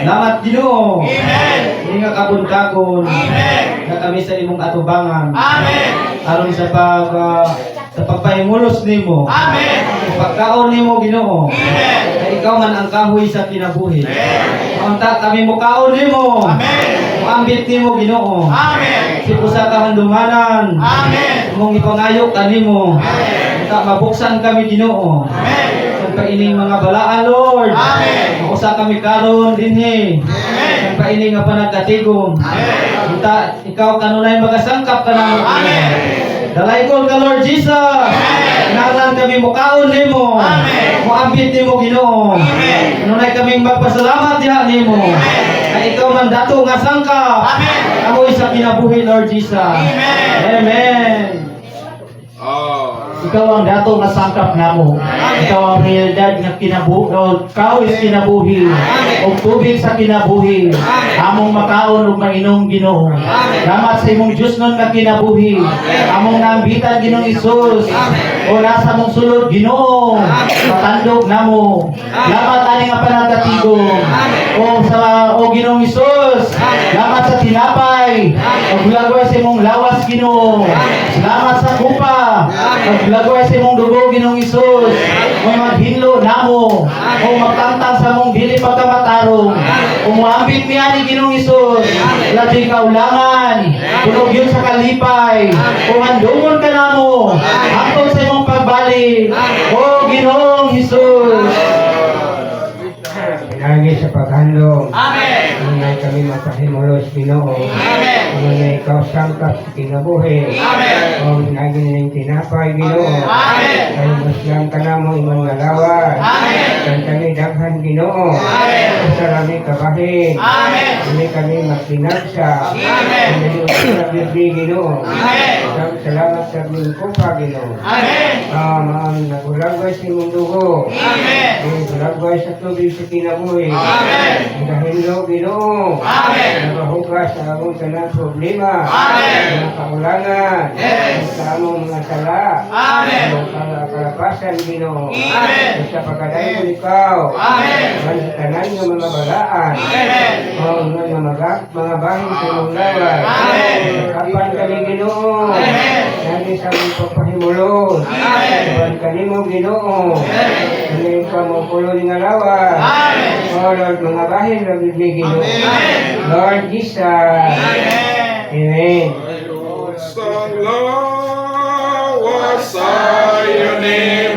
Salamat Ginoo. Amen. Hindi nga kabuntakon. Amen. Na kami sa imong atubangan. Amen. Aron sa pagpahimulos nimo. Amen. Pagkaon nimo Ginoo. Amen. Na ikaw man ang kahoy sa kinabuhi. Amen. Unta kami mo kaon nimo. Amen. Muambit nimo Ginoo. Amen. Si usa ka handumanan. Amen. Imong ipangayo kanimo. Amen. Unta mabuksan kami Ginoo. Amen. Sa ining mga balaan Lord. Amen. Usa kami karon dinhi. Amen. Sa ini nga panagkatigom. Amen. Unta ikaw kanunay magasangkap ka namo. Amen. Dalaykon ka Lord Jesus. Kinahanglan kami mukaon nimo. Amen. Muambit nimo Ginoo. Amen. Kanunay kaming magpasalamat diha nimo. Na ikaw man dato nga sangkap. Amen. Amoy sa kinabuhi Lord Jesus. Amen. Amen. Ikaw ang dato nga sangkap namo. Ikaw ang realidad nga kinabuhi. Ikaw is kinabuhi. O tubig sa kinabuhi. Among makaon ug mainom Ginoo. Salamat sa imong Dios nun nga kinabuhi. Among naambitan Ginoong Hesus. O nasa mong sulod Ginoo. Matandog namo. Salamat ani nga panagkatigom. O Ginoong Hesus. Salamat sa tinapay. O gulagway sa imong lawas Ginoo. Salamat sa kupa. Maglagway sa imong dugo Ginoong Hesus. May maghinlo namo. O magtangtang sa mong dili pagkamatarong. O muambit mi ani Ginoong Hesus. Lagi kaulangan. Tunog yun sa kalipay. O handungon ka namo. Hangtod sa imong pagbalik. O Ginoong Hesus. Lagi sa paghandong. Amen. Unay kami mapahimulos Ginoo. Amen. Unay ikaw sangkap sa kinabuhi. Amen. O lagi nilang tinapay Ginoo. Amen. Kay muslang ka na mo imong nalawas. Amen. Kay kami daghan Ginoo. Amen. Sa rami kabahin. Amen. Hindi kami magtinagsa. Amen. Hindi sa birdi Ginoo. Amen. Salamat sa iyong kupa Ginoo. Amen. Maan nagulagway sa imong dugo. Amen. Nagulagway sa tubig sa kinabuhi. Amen. Nagahilo Ginoo. Amen. Nagahugas sa among tanang problema. Amen. Mga kaulangan. Yes. Sa among mga sala. Amen. Ang kalapasan Ginoo. Amen. Sa pagkadayon ikaw. Amen. Sa tanan ng mga balaan. Amen. Mga bahin sa imong lawas. Amen. Kapan kami Ginoo. Amen. Nani sa among pagpahimulos. Amen. Kapan kanimo Ginoo. Amen. Nani ka mo pulo ni nga lawas. Amen. O Lord, mga bahin na bibig Ginoo. Amen. Lord Jesus. Amen. Amen. Sang lawas sa iyo ni